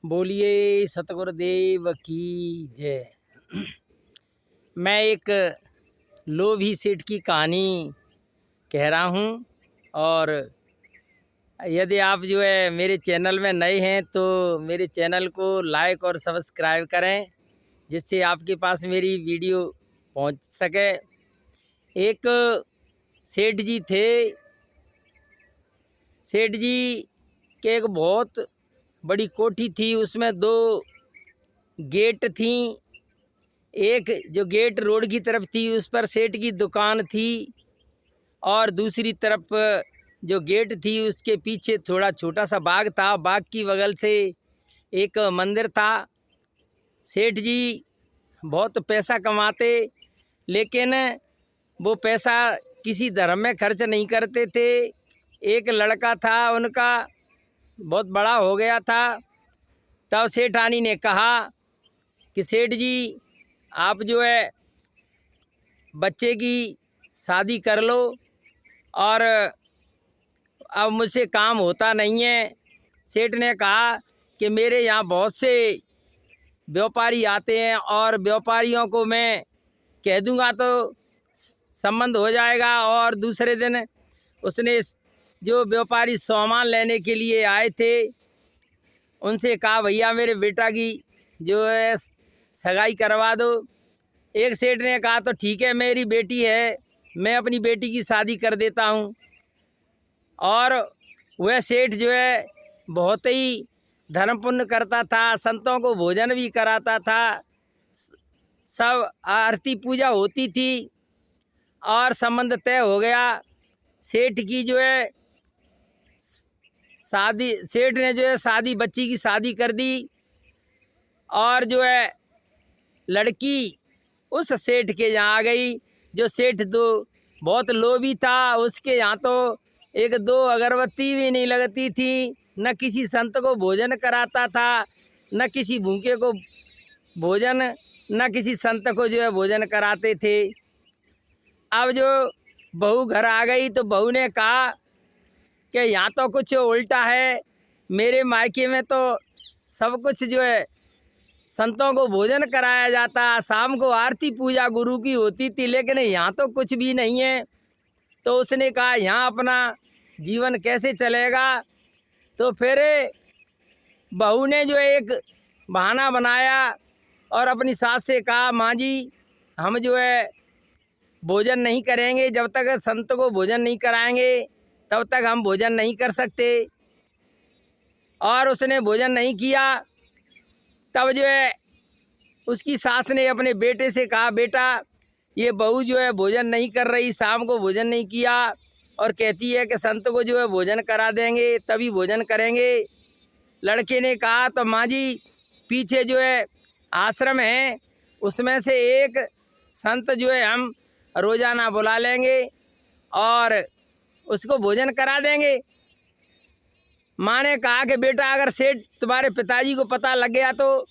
बोलिए सतगुरुदेव की जय। मैं एक लोभी सेठ की कहानी कह रहा हूँ और यदि आप मेरे चैनल में नए हैं तो मेरे चैनल को लाइक और सब्सक्राइब करें, जिससे आपके पास मेरी वीडियो पहुँच सके। एक सेठ जी थे। सेठ जी के एक बहुत बड़ी कोठी थी, उसमें 2 गेट थी। एक जो गेट रोड की तरफ थी उस पर सेठ की दुकान थी, और दूसरी तरफ जो गेट थी उसके पीछे थोड़ा छोटा सा बाग था। बाग की बगल से एक मंदिर था। सेठ जी बहुत पैसा कमाते, लेकिन वो पैसा किसी धर्म में खर्च नहीं करते थे। एक लड़का था उनका, बहुत बड़ा हो गया था। तब सेठानी ने कहा कि सेठ जी आप बच्चे की शादी कर लो, और अब मुझसे काम होता नहीं है। सेठ ने कहा कि मेरे यहाँ बहुत से व्यापारी आते हैं और व्यापारियों को मैं कह दूंगा तो संबंध हो जाएगा। और दूसरे दिन उसने जो व्यापारी सामान लेने के लिए आए थे उनसे कहा भैया मेरे बेटा की सगाई करवा दो। एक सेठ ने कहा तो ठीक है, मेरी बेटी है, मैं अपनी बेटी की शादी कर देता हूँ। और वह सेठ बहुत ही धर्म पुण्य करता था, संतों को भोजन भी कराता था, सब आरती पूजा होती थी और संबंध तय हो गया। सेठ की शादी, सेठ ने शादी, बच्ची की शादी कर दी। और लड़की उस सेठ के यहाँ आ गई। जो सेठ बहुत लोभी था, उसके यहाँ तो 1-2 अगरबत्ती भी नहीं लगती थी, न किसी संत को भोजन कराता था, न किसी भूखे को भोजन, न किसी संत को भोजन कराते थे। अब बहू घर आ गई तो बहू ने कहा कि यहाँ तो कुछ उल्टा है, मेरे मायके में तो सब कुछ संतों को भोजन कराया जाता, शाम को आरती पूजा गुरु की होती थी, लेकिन यहाँ तो कुछ भी नहीं है। तो उसने कहा यहाँ अपना जीवन कैसे चलेगा। तो फिर बहू ने एक बहाना बनाया और अपनी सास से कहा माँ जी हम भोजन नहीं करेंगे, जब तक संत को भोजन नहीं कराएंगे तब तक हम भोजन नहीं कर सकते। और उसने भोजन नहीं किया। तब उसकी सास ने अपने बेटे से कहा बेटा ये बहू भोजन नहीं कर रही, शाम को भोजन नहीं किया और कहती है कि संत को भोजन करा देंगे तभी भोजन करेंगे। लड़के ने कहा तो माँ जी पीछे आश्रम है, उसमें से एक संत हम रोज़ाना बुला लेंगे और उसको भोजन करा देंगे। माँ ने कहा कि बेटा अगर सेठ तुम्हारे पिताजी को पता लग गया तो,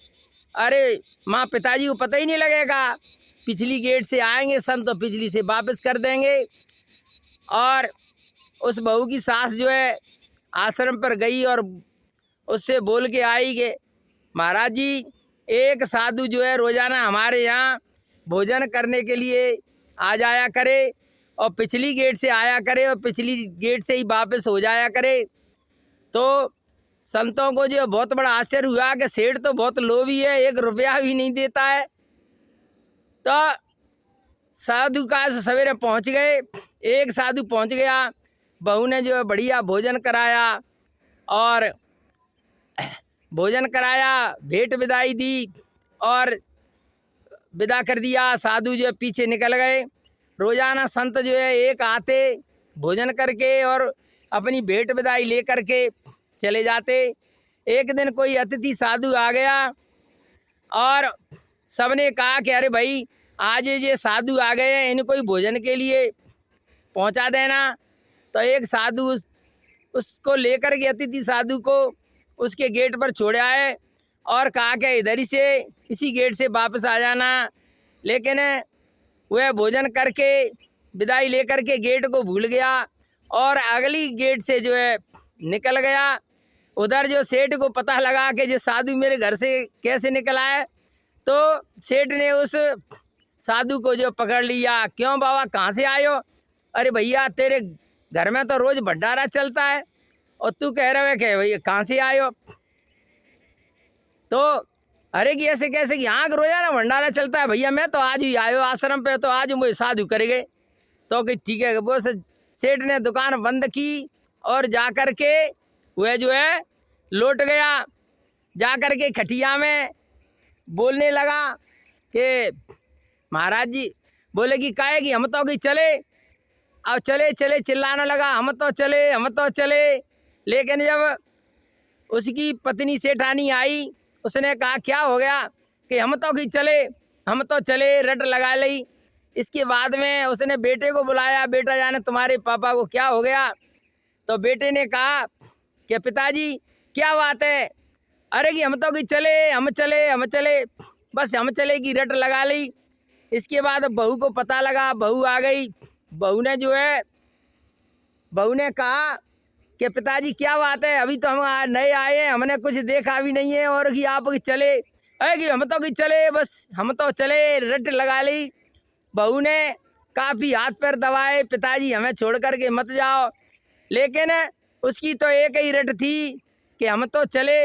अरे माँ पिताजी को पता ही नहीं लगेगा, पिछली गेट से आएंगे संत तो पिछली से वापस कर देंगे। और उस बहू की सास आश्रम पर गई और उससे बोल के आई कि महाराज जी एक साधु रोज़ाना हमारे यहाँ भोजन करने के लिए आ जाया करे और पिछली गेट से आया करे और पिछली गेट से ही वापस हो जाया करे। तो संतों को बहुत बड़ा आश्चर्य हुआ कि सेठ तो बहुत लोभी है, 1 रुपया भी नहीं देता है। तो साधु का सवेरे पहुंच गए, एक साधु पहुंच गया, बहू ने बढ़िया भोजन कराया और भोजन कराया, भेंट विदाई दी और विदा कर दिया। साधु पीछे निकल गए। रोज़ाना संत एक आते भोजन करके और अपनी भेंट विदाई ले करके चले जाते। एक दिन कोई अतिथि साधु आ गया और सबने कहा कि अरे भाई आज ये साधु आ गए हैं, इनको ही भोजन के लिए पहुंचा देना। तो एक साधु उसको लेकर के अतिथि साधु को उसके गेट पर छोड़ आए और कहा कि इधर ही से इसी गेट से वापस आ जाना। लेकिन वह भोजन करके विदाई लेकर के गेट को भूल गया और अगली गेट से निकल गया। उधर जो सेठ को पता लगा कि ये साधु मेरे घर से कैसे निकला है, तो सेठ ने उस साधु को जो पकड़ लिया। क्यों बाबा, कहाँ से आए हो? अरे भैया, तेरे घर में तो रोज भंडारा चलता है और तू कह रहे हो कि भैया कहाँ से आए हो? तो अरे कि ऐसे कैसे कि यहाँ रोजाना भंडारा चलता है भैया, मैं तो आज ही आयो आश्रम पे, तो आज मुझे साधु करेंगे। तो कि ठीक है। वो सेठ ने दुकान बंद की और जा कर के वह जो है लौट गया। जा कर के खटिया में बोलने लगा कि महाराज जी, बोले कि काहे कि हम तो कि चले, अब चले चले चिल्लाने लगा, हम तो चले हम तो चले। लेकिन जब उसकी पत्नी सेठानी आई, उसने कहा क्या हो गया? कि हम तो कि चले, हम तो चले, रट लगा ली। इसके बाद में उसने बेटे को बुलाया, बेटा जाने तुम्हारे पापा को क्या हो गया? तो बेटे ने कहा कि पिताजी क्या बात है? अरे कि हम तो कि चले हम चले हम चले, बस हम चले की रट लगा ली। इसके बाद बहू को पता लगा, बहू आ गई। बहू ने जो है, बहू ने कहा कि पिताजी क्या बात है, अभी तो हम नए आए हैं, हमने कुछ देखा भी नहीं है, और कि आप कि चले, अरे कि हम तो कि चले, बस हम तो चले, रट लगा ली। बहू ने काफ़ी हाथ पैर दबाए, पिताजी हमें छोड़ कर के मत जाओ। लेकिन उसकी तो एक ही रट थी कि हम तो चले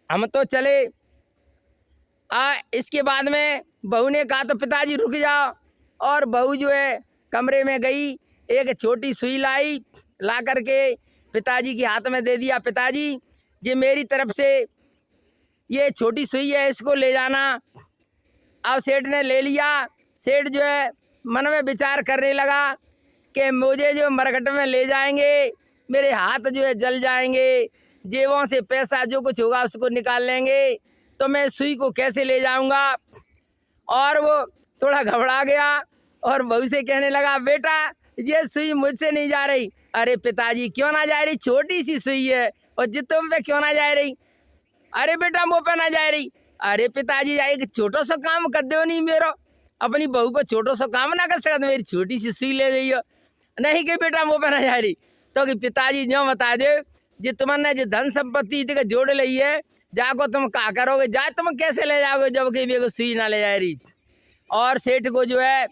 हम तो चले। इसके बाद में बहू ने कहा तो पिताजी रुक जाओ, और बहू जो है कमरे में गई, एक छोटी सुई लाई, ला कर के पिताजी के हाथ में दे दिया। पिताजी ये मेरी तरफ से ये छोटी सुई है, इसको ले जाना। अब सेठ ने ले लिया। सेठ जो है मन में विचार करने लगा कि मुझे जो मरघट में ले जाएंगे, मेरे हाथ जो है जल जाएंगे, जेबों से पैसा जो कुछ होगा उसको निकाल लेंगे, तो मैं सुई को कैसे ले जाऊंगा? और वो थोड़ा घबरा गया और बहू से कहने लगा, बेटा ये सुई मुझसे नहीं जा रही। अरे पिताजी क्यों ना जा रही, छोटी सी सुई है, और जी तुम पे क्यों ना जा रही? अरे बेटा मुँह पे ना जा रही। अरे पिताजी एक छोटो सा काम कर दो नहीं मेरो, अपनी बहू को छोटो सा काम ना कर सकते, मेरी छोटी सी सुई ले जाइयो। नहीं कि बेटा मुँह पे ना जा रही। तो कि पिताजी जो बता दे, जी तुमने जो धन संपत्ति जोड़ ली है, जाको तुम क्या करोगे? जा तुम कैसे ले जाओगे जब कि मेरे को सुई ना ले जा रही? और सेठ को जो है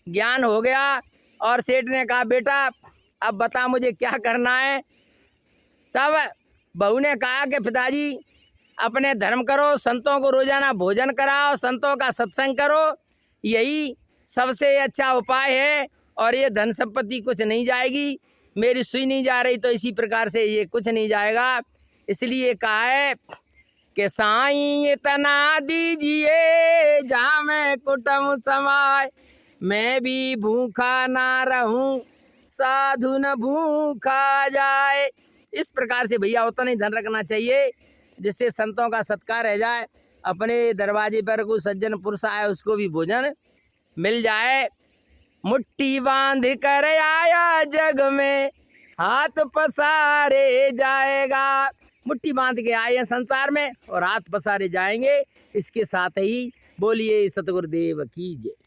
ज्ञान हो गया, और सेठ ने कहा बेटा अब बता मुझे क्या करना है। तब बहू ने कहा कि पिताजी अपने धर्म करो, संतों को रोजाना भोजन कराओ, संतों का सत्संग करो, यही सबसे अच्छा उपाय है, और ये धन संपत्ति कुछ नहीं जाएगी। मेरी सुई नहीं जा रही तो इसी प्रकार से ये कुछ नहीं जाएगा। इसलिए कहा है कि साईं इतना दीजिए जहाँ मैं कुटुम समाए, मैं भी भूखा ना रहूं, साधु न भूखा जाए। इस प्रकार से भैया उतना ही धन रखना चाहिए जिससे संतों का सत्कार रह जाए, अपने दरवाजे पर कोई सज्जन पुरुष आए उसको भी भोजन मिल जाए। मुट्ठी बांध कर आया जग में, हाथ पसारे जाएगा। मुट्ठी बांध के आए हैं संसार में और हाथ पसारे जाएंगे। इसके साथ ही बोलिए सतगुरुदेव की जय।